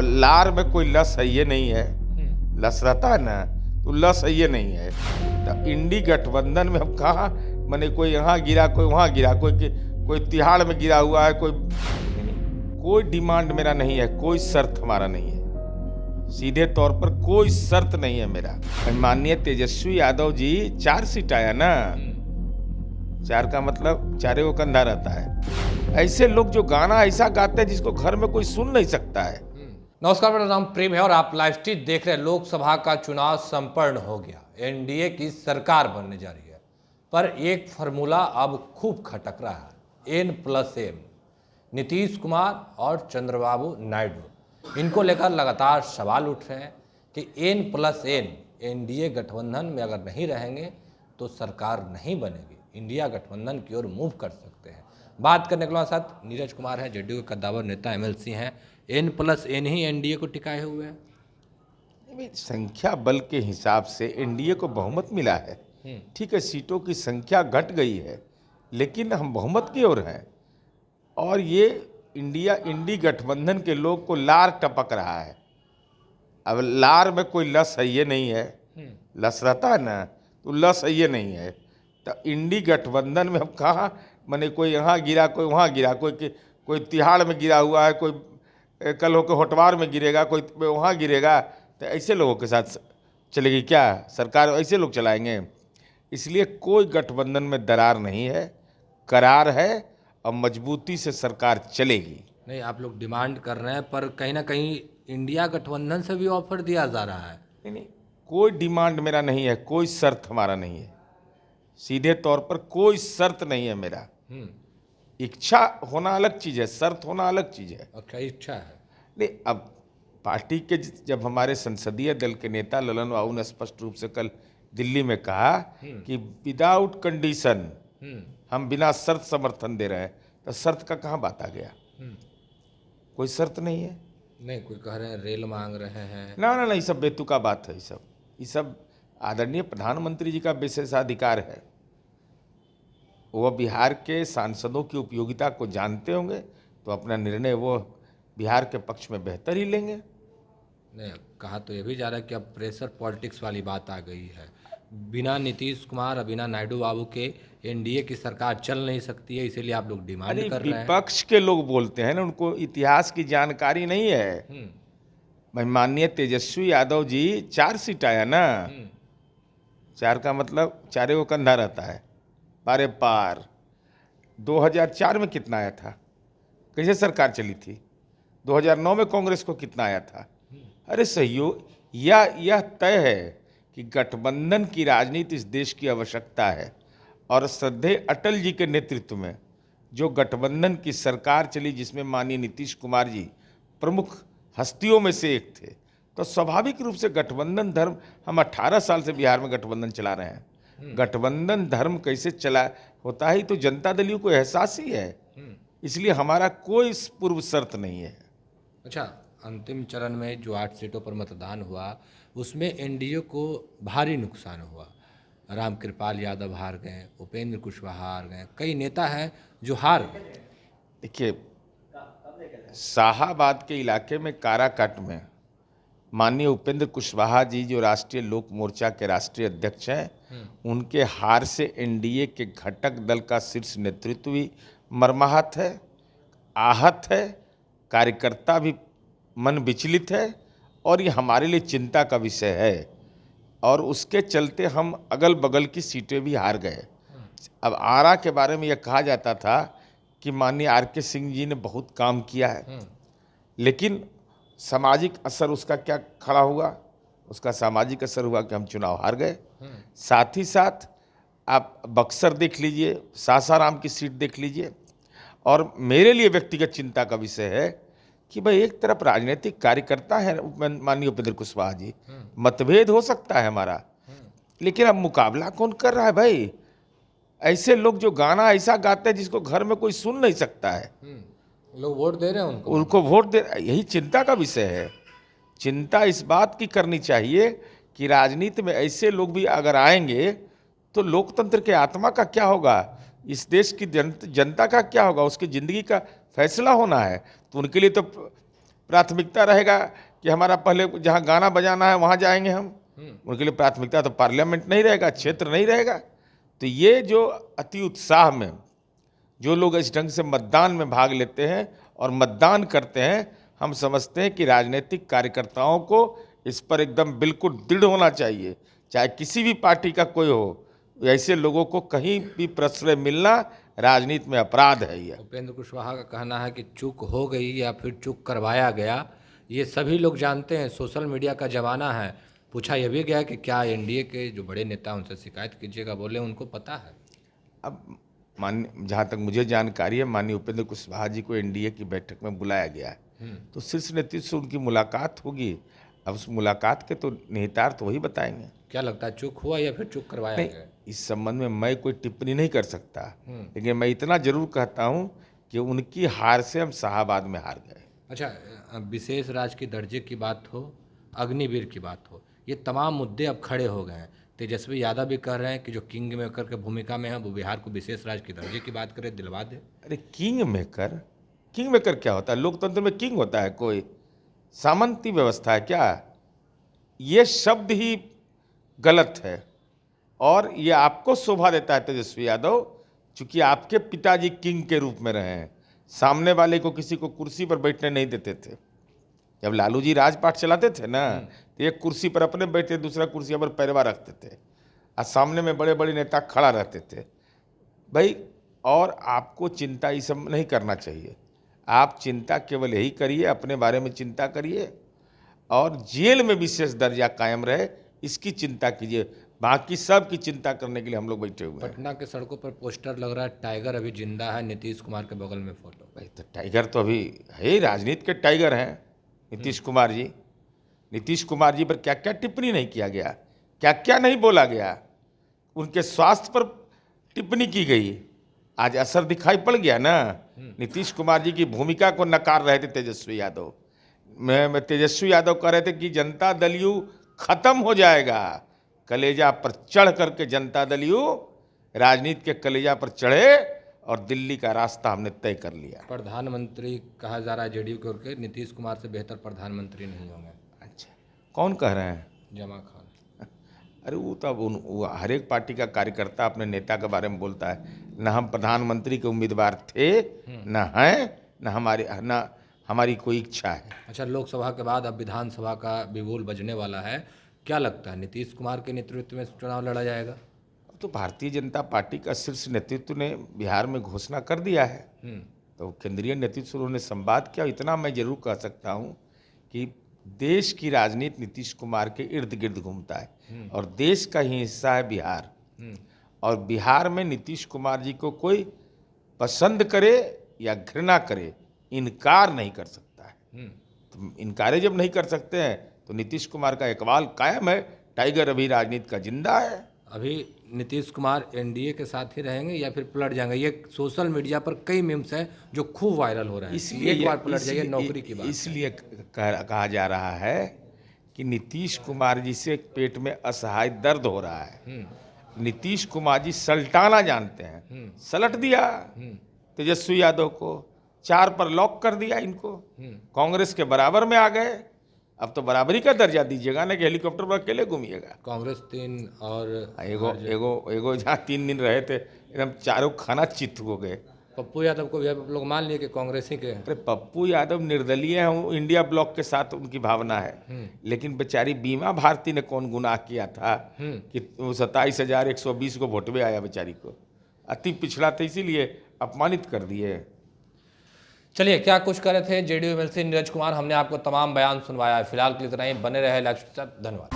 अब लार में कोई लस है ये नहीं है, लस रहता है ना, तो लस है ये नहीं है। तो इंडी गठबंधन में हम कहाँ मैंने कोई यहाँ गिरा कोई वहाँ गिरा, कोई तिहाड़ में गिरा हुआ है, कोई डिमांड मेरा नहीं है, कोई शर्त हमारा नहीं है, सीधे तौर पर कोई शर्त नहीं है मेरा। माननीय तेजस्वी यादव जी 4 सीट आया ना, 4 का मतलब चारे को कंधा रहता है। ऐसे लोग जो गाना ऐसा गाते हैं जिसको घर में कोई सुन नहीं सकता है। नमस्कार, मेरा नाम प्रेम है और आप लाइव स्ट्रीट देख रहे हैं। लोकसभा का चुनाव संपन्न हो गया, एनडीए की सरकार बनने जा रही है, पर एक फार्मूला अब खूब खटक रहा है, N+M। नीतीश कुमार और चंद्रबाबू नायडू, इनको लेकर लगातार सवाल उठ रहे हैं कि N+N एनडीए गठबंधन में अगर नहीं रहेंगे तो सरकार नहीं बनेगी, इंडिया गठबंधन की ओर मूव कर सकते हैं। बात करने के साथ नीरज कुमार हैं, जेडीयू के कद्दावर नेता एमएलसी हैं। N+N ही एनडीए को टिकाए हुए हैं। संख्या बल के हिसाब से एनडीए को बहुमत मिला है, ठीक है, सीटों की संख्या घट गई है, लेकिन हम बहुमत की ओर हैं। और ये इंडी गठबंधन के लोग को लार टपक रहा है। अब लार में कोई लस है ये नहीं है, लस रहता है ना, तो लस है ये नहीं है। तो इंडी गठबंधन में हम कहाँ मैंने कोई यहाँ गिरा कोई वहाँ गिरा, कोई तिहाड़ में गिरा हुआ है, कोई कल होकर होटवार में गिरेगा, कोई वहाँ गिरेगा। तो ऐसे लोगों के साथ चलेगी क्या सरकार? ऐसे लोग चलाएंगे? इसलिए कोई गठबंधन में दरार नहीं है, करार है और मजबूती से सरकार चलेगी। नहीं, आप लोग डिमांड कर रहे हैं, पर कहीं ना कहीं इंडिया गठबंधन से भी ऑफर दिया जा रहा है। नहीं, कोई डिमांड मेरा नहीं है, कोई शर्त हमारा नहीं है, सीधे तौर पर कोई शर्त नहीं है मेरा। इच्छा होना अलग चीज़ है, शर्त होना अलग चीज़ है। अच्छा, इच्छा है। नहीं, अब पार्टी के जब हमारे संसदीय दल के नेता ललन बाबू ने स्पष्ट रूप से कल दिल्ली में कहा कि विदाउट कंडीशन हम बिना शर्त समर्थन दे रहे हैं, तो शर्त का कहाँ बात आ गया? कोई शर्त नहीं है। नहीं, कोई कह रहे हैं रेल मांग रहे हैं। ना, ये सब बेतुका बात है। ये सब आदरणीय प्रधानमंत्री जी का विशेषाधिकार है। वो बिहार के सांसदों की उपयोगिता को जानते होंगे, तो अपना निर्णय वो बिहार के पक्ष में बेहतर ही लेंगे। नहीं, कहा तो ये भी जा रहा है कि अब प्रेशर पॉलिटिक्स वाली बात आ गई है। बिना नीतीश कुमार और बिना नायडू बाबू के एनडीए की सरकार चल नहीं सकती है, इसीलिए आप लोग डिमांड कर रहे हैं। विपक्ष के लोग बोलते हैं ना, उनको इतिहास की जानकारी नहीं है। माननीय तेजस्वी यादव जी 4 सीट आया ना, 4 का मतलब चारे को कंधा रहता है, पारे पार। 2004 में कितना आया था? कैसे सरकार चली थी? 2009 में कांग्रेस को कितना आया था? अरे सहयोग यह तय है कि गठबंधन की राजनीति इस देश की आवश्यकता है। और श्रद्धेय अटल जी के नेतृत्व में जो गठबंधन की सरकार चली, जिसमें माननीय नीतीश कुमार जी प्रमुख हस्तियों में से एक थे, तो स्वाभाविक रूप से गठबंधन धर्म, हम 18 साल से बिहार में गठबंधन चला रहे हैं। गठबंधन धर्म कैसे चला होता है तो जनता दलियों को एहसास ही है, इसलिए हमारा कोई पूर्व शर्त नहीं है। अच्छा, अंतिम चरण में जो 8 सीटों पर मतदान हुआ, उसमें एनडीए को भारी नुकसान हुआ। रामकृपाल यादव हार गए, उपेंद्र कुशवाहा हार गए, कई नेता हैं जो हार गए। देखिए, शाहाबाद के इलाके में काराकाट में माननीय उपेंद्र कुशवाहा जी, जो राष्ट्रीय लोक मोर्चा के राष्ट्रीय अध्यक्ष हैं, उनके हार से एनडीए के घटक दल का शीर्ष नेतृत्व भी मर्माहत है, आहत है, कार्यकर्ता भी मन विचलित है, और ये हमारे लिए चिंता का विषय है। और उसके चलते हम अगल बगल की सीटें भी हार गए। अब आरा के बारे में यह कहा जाता था कि माननीय आर.के. सिंह जी ने बहुत काम किया है, लेकिन सामाजिक असर उसका क्या खड़ा हुआ? उसका सामाजिक असर हुआ कि हम चुनाव हार गए। साथ ही साथ आप बक्सर देख लीजिए, सासाराम की सीट देख लीजिए। और मेरे लिए व्यक्तिगत चिंता का विषय है कि भाई, एक तरफ राजनीतिक कार्यकर्ता है माननीय उपेंद्र कुशवाहा जी, मतभेद हो सकता है हमारा, लेकिन अब मुकाबला कौन कर रहा है भाई? ऐसे लोग जो गाना ऐसा गाते हैं जिसको घर में कोई सुन नहीं सकता है, लोग वोट दे रहे हैं उनको वोट दे। यही चिंता का विषय है। चिंता इस बात की करनी चाहिए कि राजनीति में ऐसे लोग भी अगर आएंगे तो लोकतंत्र के आत्मा का क्या होगा, इस देश की जनता का क्या होगा, उसकी ज़िंदगी का फैसला होना है। तो उनके लिए तो प्राथमिकता रहेगा कि हमारा पहले जहाँ गाना बजाना है वहाँ जाएंगे हम, उनके लिए प्राथमिकता तो पार्लियामेंट नहीं रहेगा, क्षेत्र नहीं रहेगा। तो ये जो अति उत्साह में जो लोग इस ढंग से मतदान में भाग लेते हैं और मतदान करते हैं, हम समझते हैं कि राजनीतिक कार्यकर्ताओं को इस पर एकदम बिल्कुल दृढ़ होना चाहिए, चाहे किसी भी पार्टी का कोई हो। ऐसे लोगों को कहीं भी प्रश्रय मिलना राजनीति में अपराध है। यह उपेंद्र कुशवाहा का कहना है कि चूक हो गई या फिर चूक करवाया गया, ये सभी लोग जानते हैं, सोशल मीडिया का ज़माना है। पूछा यह भी गया कि क्या एनडीए के जो बड़े नेता उनसे शिकायत कीजिएगा, बोले उनको पता है। अब जहाँ तक मुझे जानकारी है, माननीय उपेंद्र कुशवाहा जी को एनडीए की बैठक में बुलाया गया है, तो शीर्ष नेतृत्व से उनकी मुलाकात होगी। अब उस मुलाकात के तो निहितार्थ वही बताएंगे। क्या लगता है, चूक हुआ या फिर चूक करवाया गया? इस संबंध में मैं कोई टिप्पणी नहीं कर सकता, लेकिन मैं इतना जरूर कहता हूं कि उनकी हार से हम शाहाबाद में हार गए। अच्छा, विशेष राज्य के दर्जे की बात हो, अग्निवीर की बात हो, ये तमाम मुद्दे अब खड़े हो गए हैं। तेजस्वी यादव भी कह रहे हैं कि जो किंग मेकर की भूमिका में है वो बिहार को विशेष राज्य के दर्जे की बात करे, दिलवा दे। अरे किंग मेकर क्या होता है? लोकतंत्र में किंग होता है कोई? सामंती व्यवस्था है क्या? ये शब्द ही गलत है और ये आपको शोभा देता है तेजस्वी यादव, चूंकि आपके पिताजी किंग के रूप में रहे हैं। सामने वाले को किसी को कुर्सी पर बैठने नहीं देते थे। जब लालू जी राजपाट चलाते थे ना, तो एक कुर्सी पर अपने बैठते, दूसरा कुर्सी पर पैरवा रखते थे और सामने में बड़े बड़े नेता खड़ा रहते थे भाई। और आपको चिंता ये सब नहीं करना चाहिए। आप चिंता केवल यही करिए, अपने बारे में चिंता करिए और जेल में विशेष दर्जा कायम रहे, इसकी चिंता कीजिए। बाकी सब की चिंता करने के लिए हम लोग बैठे हुए हैं। पटना के सड़कों पर पोस्टर लग रहा है, टाइगर अभी जिंदा है, नीतीश कुमार के बगल में फोटो। भाई तो टाइगर तो अभी है ही, राजनीति के टाइगर हैं नीतीश कुमार जी। नीतीश कुमार जी पर क्या क्या टिप्पणी नहीं किया गया, क्या क्या नहीं बोला गया। उनके स्वास्थ्य पर टिप्पणी की गई, आज असर दिखाई पड़ गया ना। नीतीश कुमार जी की भूमिका को नकार रहे थे तेजस्वी यादव। मैं तेजस्वी यादव कह रहे थे कि जनता दल यू खत्म हो जाएगा। कलेजा पर चढ़ करके जनता दल यू राजनीति के कलेजा पर चढ़े और दिल्ली का रास्ता हमने तय कर लिया। प्रधानमंत्री कहा जा रहा है जेडीयू के ओर के, नीतीश कुमार से बेहतर प्रधानमंत्री नहीं होंगे। अच्छा, कौन कह रहे हैं? जमा खान। अरे वो तो अब हर एक पार्टी का कार्यकर्ता अपने नेता के बारे में बोलता है। न हम प्रधानमंत्री के उम्मीदवार थे, न हैं, न हमारी कोई इच्छा है। अच्छा, लोकसभा के बाद अब विधानसभा का बिगुल बजने वाला है, क्या लगता है नीतीश कुमार के नेतृत्व में चुनाव लड़ा जाएगा? अब तो भारतीय जनता पार्टी का शीर्ष नेतृत्व ने बिहार में घोषणा कर दिया है, तो केंद्रीय नेतृत्व से उन्होंने संवाद किया। इतना मैं जरूर कह सकता हूँ कि देश की राजनीति नीतीश कुमार के इर्द गिर्द घूमता है और देश का ही हिस्सा है बिहार। और बिहार में नीतीश कुमार जी को कोई पसंद करे या घृणा करे, इनकार नहीं कर सकता है। तो इनकार जब नहीं कर सकते हैं तो नीतीश कुमार का इकबाल कायम है, टाइगर अभी राजनीति का जिंदा है। अभी नीतीश कुमार एनडीए के साथ ही रहेंगे या फिर पलट जाएंगे? ये सोशल मीडिया पर कई मीम्स हैं जो खूब वायरल हो रहे हैं। इसलिए एक बार पलट जाइए, नौकरी की बात। इसलिए कहा जा रहा है कि नीतीश कुमार जी से पेट में असहाय दर्द हो रहा है। नीतीश कुमार जी सलटाना जानते हैं, सलट दिया तेजस्वी यादव को, 4 पर लॉक कर दिया इनको, कांग्रेस के बराबर में आ गए। अब तो बराबरी का दर्जा दीजिएगा ना कि हेलीकॉप्टर पर अकेले घूमिएगा। कांग्रेस 3 और एगो जहाँ 3 दिन रहे थे, एकदम चारों खाना चित हो गए। पप्पू यादव को भी अब लोग मान लिए कि कांग्रेस ही के। अरे पप्पू यादव निर्दलीय हैं, इंडिया ब्लॉक के साथ उनकी भावना है। लेकिन बेचारी बीमा भारती ने कौन गुनाह किया था कि 27,120 को वोट में आया बेचारी को? अति पिछड़ा था, इसीलिए अपमानित कर दिए। चलिए, क्या कुछ कर रहे थे जेडीयू एमएलसी नीरज कुमार, हमने आपको तमाम बयान सुनवाया है। फिलहाल के लिए इतना ही, बने रहे लाइव। धन्यवाद।